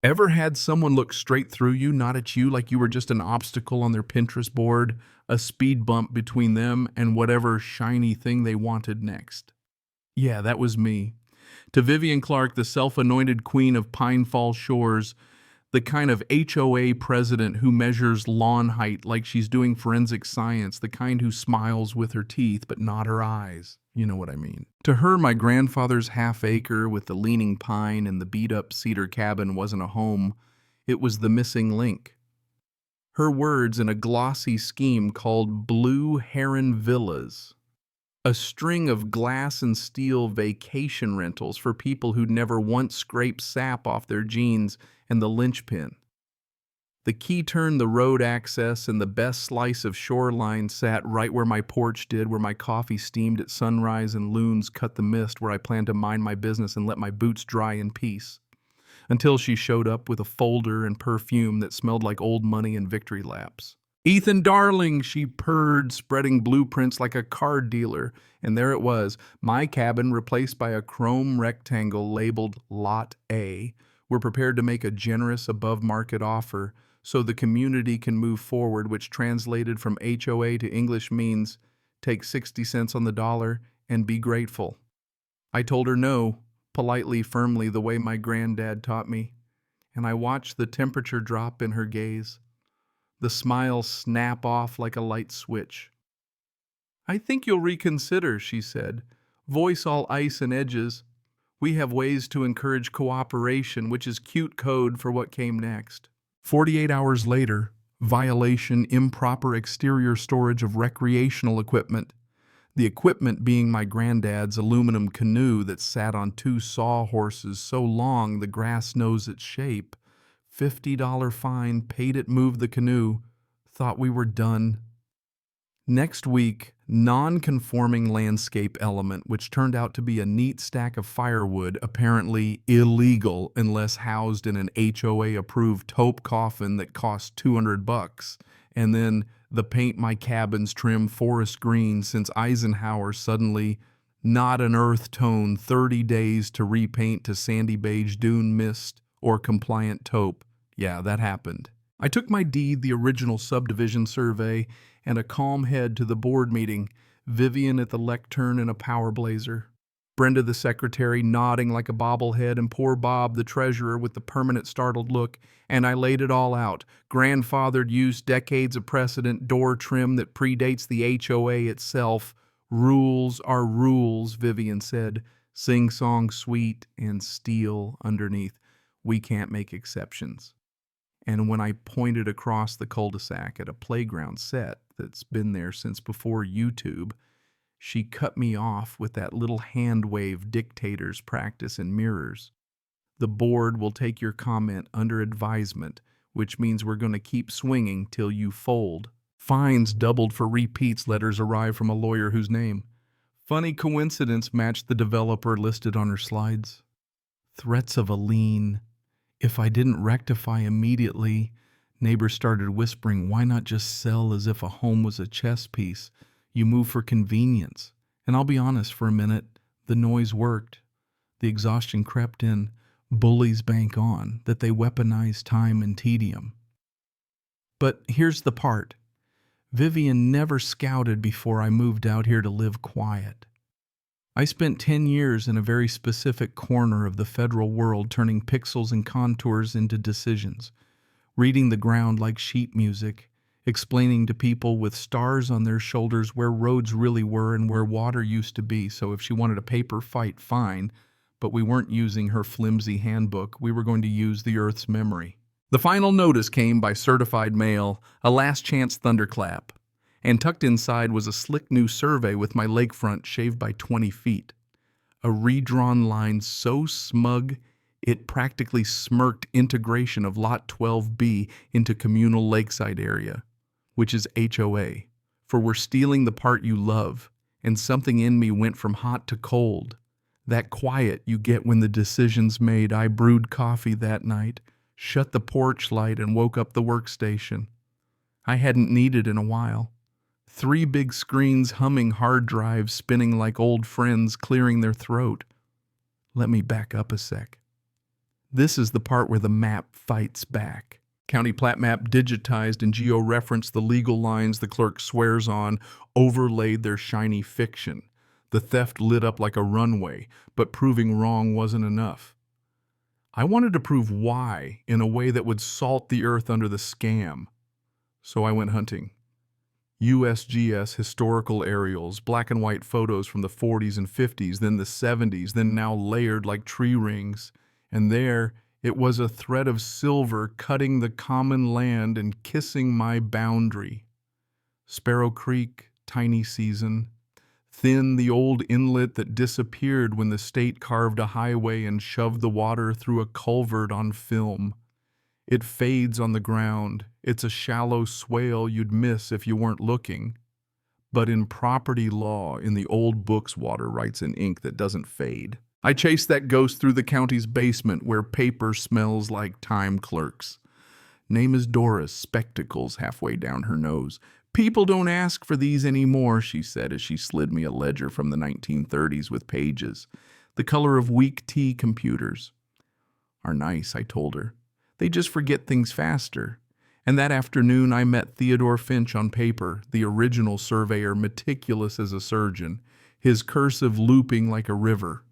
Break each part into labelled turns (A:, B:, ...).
A: Ever had someone look straight through you, not at you, like you were just an obstacle on their Pinterest board, a speed bump between them and whatever shiny thing they wanted next? Yeah, that was me. To Vivian Clark, the self-anointed queen of Pine Fall Shores, the kind of HOA president who measures lawn height like she's doing forensic science, the kind who smiles with her teeth but not her eyes. You know what I mean. To her, my grandfather's half acre with the leaning pine and the beat-up cedar cabin wasn't a home. It was the missing link. Her words in a glossy scheme called Blue Heron Villas. A string of glass and steel vacation rentals for people who'd never once scraped sap off their jeans, and the linchpin. The key turned the road access, and the best slice of shoreline sat right where my porch did, where my coffee steamed at sunrise and loons cut the mist, where I planned to mind my business and let my boots dry in peace. Until she showed up with a folder and perfume that smelled like old money and victory laps. "Ethan, darling," she purred, spreading blueprints like a card dealer. And there it was, my cabin replaced by a chrome rectangle labeled Lot A. We're prepared to make a generous above-market offer so the community can move forward, which translated from HOA to English means take 60 cents on the dollar and be grateful. I told her no, politely, firmly, the way my granddad taught me, and I watched the temperature drop in her gaze, the smile snap off like a light switch. "I think you'll reconsider," she said, voice all ice and edges. "We have ways to encourage cooperation," which is cute code for what came next. 48 hours later, violation, improper exterior storage of recreational equipment. The equipment being my granddad's aluminum canoe that sat on two sawhorses so long the grass knows its shape. $50 fine, paid it, moved the canoe. Thought we were done. Next week, non-conforming landscape element, which turned out to be a neat stack of firewood, apparently illegal unless housed in an HOA-approved taupe coffin that cost $200. And then the paint my cabin's trim forest green since Eisenhower suddenly, not an earth tone, 30 days to repaint to sandy beige dune mist or compliant taupe. Yeah, that happened. I took my deed, the original subdivision survey, and a calm head to the board meeting, Vivian at the lectern in a power blazer, Brenda the secretary nodding like a bobblehead, and poor Bob the treasurer with the permanent startled look, and I laid it all out. Grandfathered use, decades of precedent, door trim that predates the HOA itself. "Rules are rules," Vivian said, sing-song sweet and steel underneath. "We can't make exceptions." And when I pointed across the cul-de-sac at a playground set that's been there since before YouTube, she cut me off with that little hand wave dictator's practice in mirrors. "The board will take your comment under advisement, which means we're going to keep swinging till you fold. Fines doubled for repeats," letters arrived from a lawyer whose name, funny coincidence, matched the developer listed on her slides. Threats of a lien. If I didn't rectify immediately, neighbors started whispering, "Why not just sell as if a home was a chess piece? You move for convenience." And I'll be honest for a minute, the noise worked. The exhaustion crept in. Bullies bank on that they weaponize time and tedium. But here's the part. Vivian never scouted before I moved out here to live quiet. I spent 10 years in a very specific corner of the federal world, turning pixels and contours into decisions, reading the ground like sheet music, explaining to people with stars on their shoulders where roads really were and where water used to be. So if she wanted a paper fight, fine, but we weren't using her flimsy handbook. We were going to use the Earth's memory. The final notice came by certified mail, a last chance thunderclap. And tucked inside was a slick new survey with my lakefront shaved by 20 feet. A redrawn line so smug it practically smirked integration of Lot 12B into communal lakeside area, which is HOA, for we're stealing the part you love, and something in me went from hot to cold. That quiet you get when the decision's made. I brewed coffee that night, shut the porch light, and woke up the workstation. I hadn't needed in a while. 3 big screens humming, hard drives spinning like old friends clearing their throat. Let me back up a sec. This is the part where the map fights back. County plat map digitized and geo-referenced the legal lines the clerk swears on, overlaid their shiny fiction. The theft lit up like a runway, but proving wrong wasn't enough. I wanted to prove why in a way that would salt the earth under the scam. So I went hunting. USGS historical aerials, black and white photos from the 40s and 50s, then the 70s, then now layered like tree rings. And there, it was a thread of silver cutting the common land and kissing my boundary. Sparrow Creek, tiny season. Thin, the old inlet that disappeared when the state carved a highway and shoved the water through a culvert on film. It fades on the ground. It's a shallow swale you'd miss if you weren't looking. But in property law, in the old books, water writes in ink that doesn't fade. I chased that ghost through the county's basement where paper smells like time clerks. Name is Doris, spectacles halfway down her nose. People don't ask for these anymore, she said as she slid me a ledger from the 1930s with pages. The color of weak tea computers. Are nice, I told her. They just forget things faster. And that afternoon I met Theodore Finch on paper, the original surveyor, meticulous as a surgeon, his cursive looping like a river.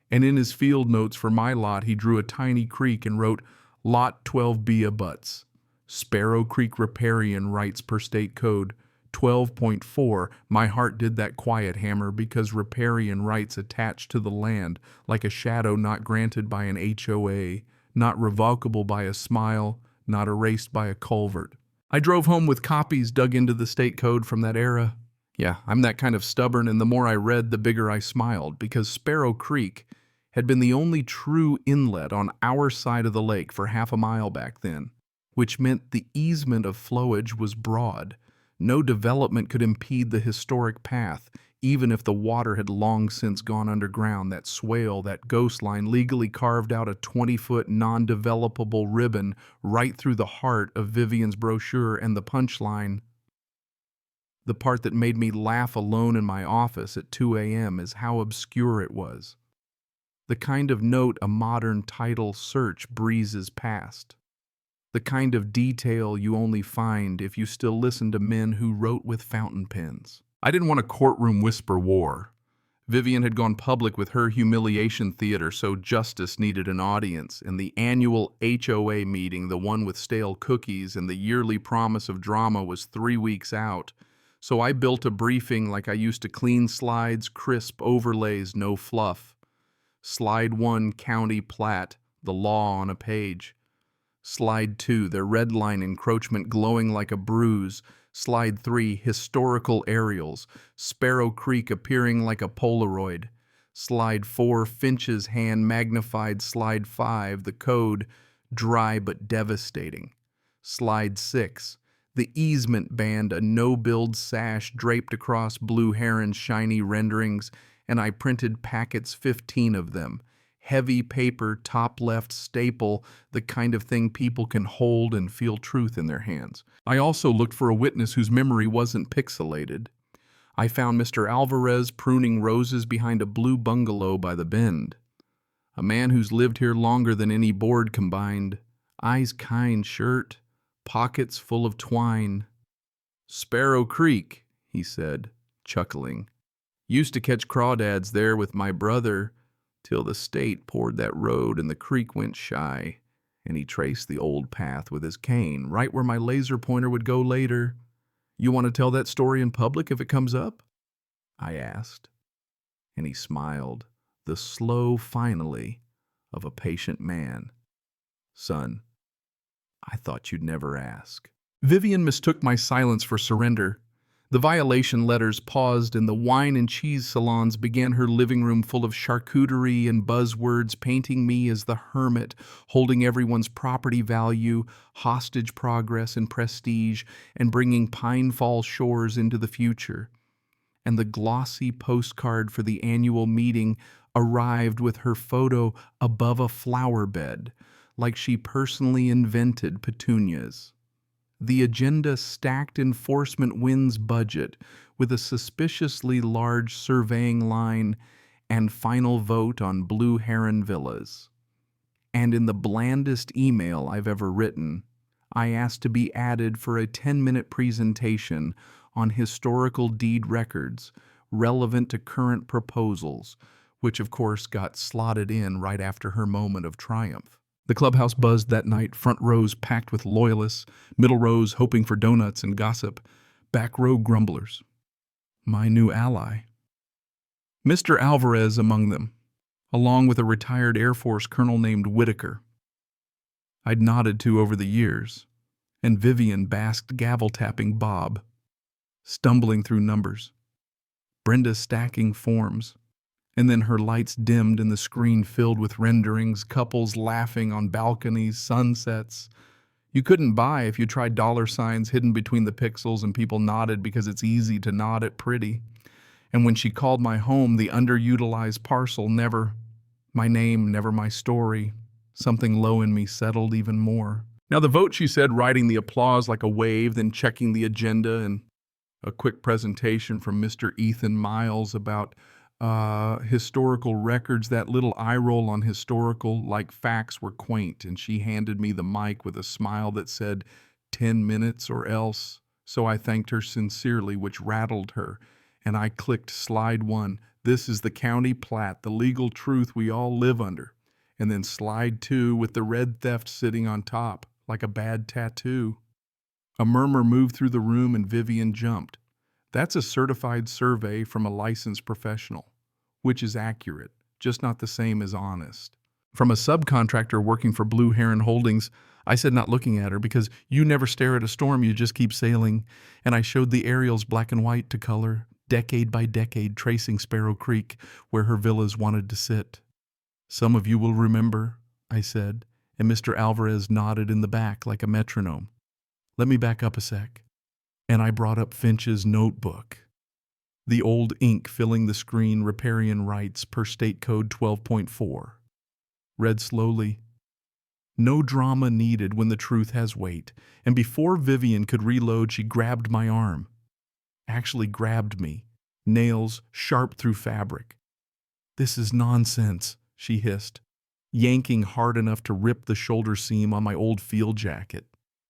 A: And in his field notes for my lot he drew a tiny creek and wrote, Lot 12B abuts. Sparrow Creek Riparian writes per state code, 12.4, my heart did that quiet hammer because riparian rights attached to the land, like a shadow not granted by an HOA, not revocable by a smile, not erased by a culvert. I drove home with copies dug into the state code from that era. Yeah, I'm that kind of stubborn, and the more I read, the bigger I smiled, because Sparrow Creek had been the only true inlet on our side of the lake for half a mile back then, which meant the easement of flowage was broad. No development could impede the historic path, even if the water had long since gone underground. That swale, that ghost line, legally carved out a 20-foot non-developable ribbon right through the heart of Vivian's brochure, and the punchline, the part that made me laugh alone in my office at 2 a.m., is how obscure it was. The kind of note a modern title search breezes past. The kind of detail you only find if you still listen to men who wrote with fountain pens. I didn't want a courtroom whisper war. Vivian had gone public with her humiliation theater, so justice needed an audience, and the annual HOA meeting, the one with stale cookies and the yearly promise of drama, was 3 weeks out. So I built a briefing like I used to clean slides, crisp overlays, no fluff. Slide 1, county plat, the law on a page. Slide 2, their red line encroachment glowing like a bruise. Slide 3, historical aerials, Sparrow Creek appearing like a Polaroid. Slide 4, Finch's hand magnified. Slide 5, the code, dry but devastating. Slide 6, the easement band, a no-build sash draped across Blue Heron's shiny renderings, and I printed packets, 15 of them. Heavy paper, top left staple, the kind of thing people can hold and feel truth in their hands. I also looked for a witness whose memory wasn't pixelated. I found Mr. Alvarez pruning roses behind a blue bungalow by the bend. A man who's lived here longer than any board combined. Eyes kind shirt, pockets full of twine. Sparrow Creek, he said, chuckling. Used to catch crawdads there with my brother, till the state poured that road and the creek went shy, and he traced the old path with his cane, right where my laser pointer would go later. You want to tell that story in public if it comes up? I asked, and he smiled, the slow finally of a patient man. Son, I thought you'd never ask. Vivian mistook my silence for surrender. The violation letters paused, and the wine and cheese salons began her living room full of charcuterie and buzzwords, painting me as the hermit, holding everyone's property value, hostage progress and prestige, and bringing Pine Fall Shores into the future. And the glossy postcard for the annual meeting arrived with her photo above a flower bed, like she personally invented petunias. The agenda stacked enforcement wins budget with a suspiciously large surveying line and final vote on Blue Heron villas. And in the blandest email I've ever written, I asked to be added for a 10-minute presentation on historical deed records relevant to current proposals, which of course got slotted in right after her moment of triumph. The clubhouse buzzed that night, front rows packed with loyalists, middle rows hoping for donuts and gossip, back row grumblers. My new ally. Mr. Alvarez among them, along with a retired Air Force colonel named Whitaker. I'd nodded to over the years, and Vivian basked gavel-tapping Bob, stumbling through numbers, Brenda stacking forms, and then her lights dimmed and the screen filled with renderings, couples laughing on balconies, sunsets. You couldn't buy if you tried dollar signs hidden between the pixels, and people nodded because it's easy to nod at pretty. And when she called my home the underutilized parcel, never my name, never my story, something low in me settled even more. Now the vote, she said, riding the applause like a wave, then checking the agenda and a quick presentation from Mr. Ethan Miles about historical records. That little eye roll on historical, like facts, were quaint, and she handed me the mic with a smile that said 10 minutes or else. So I thanked her sincerely, which rattled her, and I clicked slide 1. This is the county plat, the legal truth we all live under. And then slide 2 with the red theft sitting on top, like a bad tattoo. A murmur moved through the room and Vivian jumped. That's a certified survey from a licensed professional, which is accurate, just not the same as honest. From a subcontractor working for Blue Heron Holdings, I said, not looking at her, because you never stare at a storm, you just keep sailing. And I showed the aerials black and white to color, decade by decade, tracing Sparrow Creek, where her villas wanted to sit. Some of you will remember, I said, and Mr. Alvarez nodded in the back like a metronome. Let me back up a sec. And I brought up Finch's notebook. The old ink filling the screen, riparian rights per State Code 12.4. Read slowly. No drama needed when the truth has weight. And before Vivian could reload, she grabbed my arm. Actually grabbed me, nails sharp through fabric. This is nonsense, she hissed, yanking hard enough to rip the shoulder seam on my old field jacket,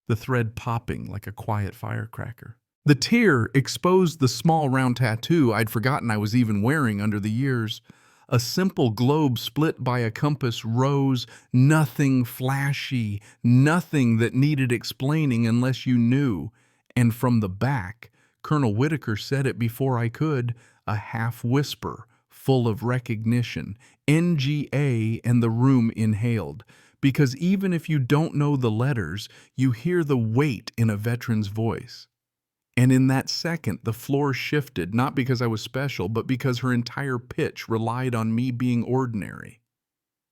A: the thread popping like a quiet firecracker. The tear exposed the small round tattoo I'd forgotten I was even wearing under the years. A simple globe split by a compass rose, nothing flashy, nothing that needed explaining unless you knew. And from the back, Colonel Whitaker said it before I could, a half whisper, full of recognition, NGA, and the room inhaled. Because even if you don't know the letters, you hear the weight in a veteran's voice. And in that second, the floor shifted, not because I was special, but because her entire pitch relied on me being ordinary.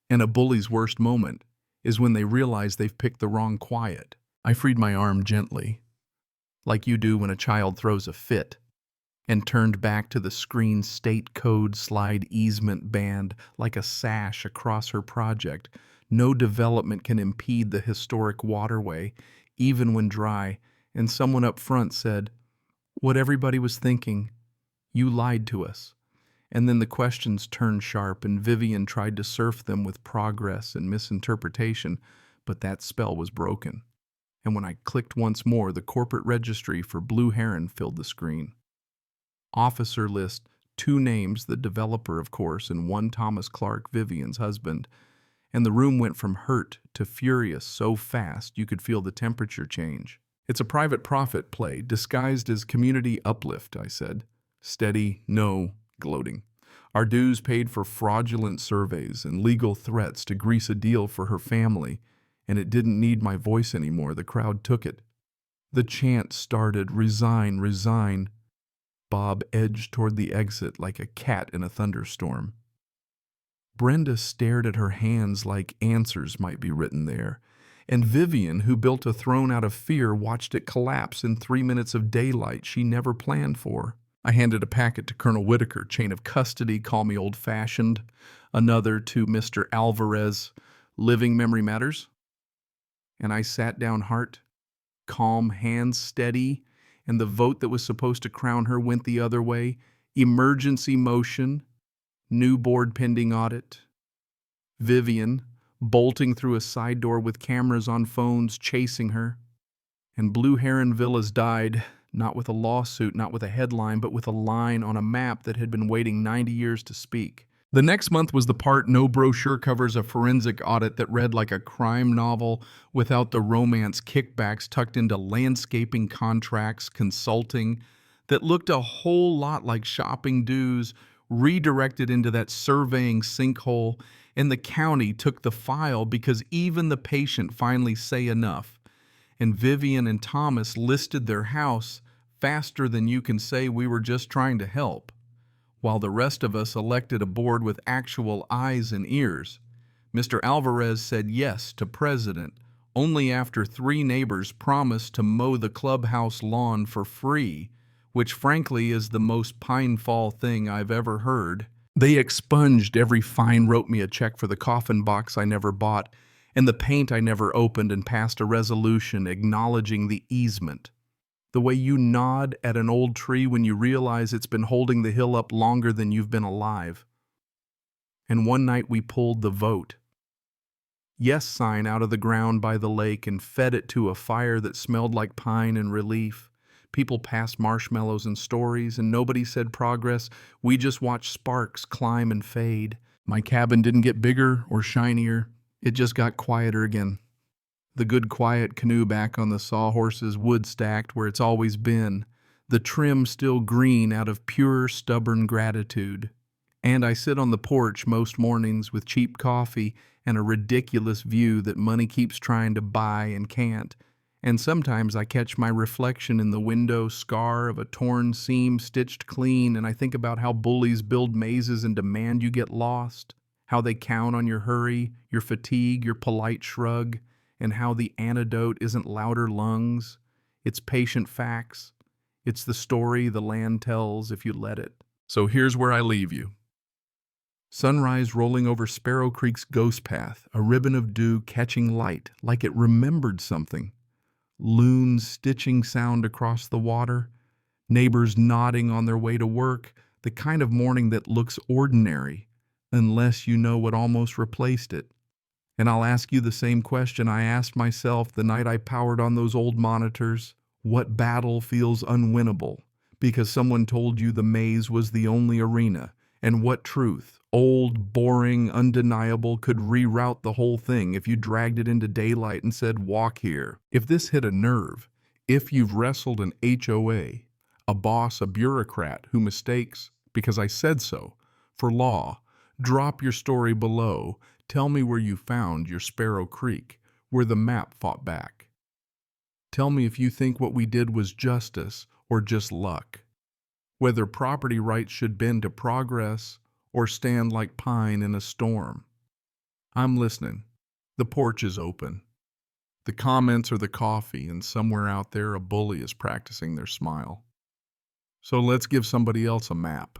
A: And a bully's worst moment is when they realize they've picked the wrong quiet. I freed my arm gently, like you do when a child throws a fit, and turned back to the screen State Code slide easement band like a sash across her project. No development can impede the historic waterway, even when dry, and someone up front said, what everybody was thinking, you lied to us. And then the questions turned sharp, and Vivian tried to surf them with progress and misinterpretation, but that spell was broken. And when I clicked once more, the corporate registry for Blue Heron filled the screen. Officer list, 2 names, the developer, of course, and 1 Thomas Clark, Vivian's husband. And the room went from hurt to furious so fast you could feel the temperature change. It's a private profit play disguised as community uplift, I said. Steady, no, gloating. Our dues paid for fraudulent surveys and legal threats to grease a deal for her family, and it didn't need my voice anymore. The crowd took it. The chant started, resign, resign. Bob edged toward the exit like a cat in a thunderstorm. Brenda stared at her hands like answers might be written there. And Vivian, who built a throne out of fear, watched it collapse in 3 minutes of daylight she never planned for. I handed a packet to Colonel Whitaker, chain of custody, call me old-fashioned. Another to Mr. Alvarez, living memory matters. And I sat down, heart calm, hands steady, and the vote that was supposed to crown her went the other way. Emergency motion, new board pending audit. Vivian, bolting through a side door with cameras on phones chasing her. And Blue Heron Villas died, not with a lawsuit, not with a headline, but with a line on a map that had been waiting 90 years to speak. The next month was the part no brochure covers a forensic audit that read like a crime novel without the romance kickbacks tucked into landscaping contracts, consulting, that looked a whole lot like shopping dues, redirected into that surveying sinkhole, and the county took the file because even the patient finally say enough. And Vivian and Thomas listed their house faster than you can say we were just trying to help, while the rest of us elected a board with actual eyes and ears. Mr. Alvarez said yes to president only after 3 neighbors promised to mow the clubhouse lawn for free, which frankly is the most Pinefall thing I've ever heard. They expunged every fine, wrote me a check for the coffin box I never bought, and the paint I never opened, and passed a resolution acknowledging the easement. The way you nod at an old tree when you realize it's been holding the hill up longer than you've been alive. And one night we pulled the vote yes sign out of the ground by the lake and fed it to a fire that smelled like pine and relief. People passed marshmallows and stories, and nobody said progress. We just watched sparks climb and fade. My cabin didn't get bigger or shinier. It just got quieter again. The good quiet canoe back on the sawhorses, wood stacked where it's always been. The trim still green out of pure, stubborn gratitude. And I sit on the porch most mornings with cheap coffee and a ridiculous view that money keeps trying to buy and can't. And sometimes I catch my reflection in the window scar of a torn seam stitched clean, and I think about how bullies build mazes and demand you get lost, how they count on your hurry, your fatigue, your polite shrug, and how the antidote isn't louder lungs, it's patient facts. It's the story the land tells if you let it. So here's where I leave you. Sunrise rolling over Sparrow Creek's ghost path, a ribbon of dew catching light like it remembered something. Loons stitching sound across the water, neighbors nodding on their way to work, the kind of morning that looks ordinary unless you know what almost replaced it. And I'll ask you the same question I asked myself the night I powered on those old monitors. What battle feels unwinnable because someone told you the maze was the only arena? And what truth, old, boring, undeniable, could reroute the whole thing if you dragged it into daylight and said, walk here? If this hit a nerve, if you've wrestled an HOA, a boss, a bureaucrat who mistakes, because I said so, for law, drop your story below. Tell me where you found your Sparrow Creek, where the map fought back. Tell me if you think what we did was justice or just luck. Whether property rights should bend to progress or stand like pine in a storm. I'm listening. The porch is open. The comments are the coffee, and somewhere out there a bully is practicing their smile. So let's give somebody else a map.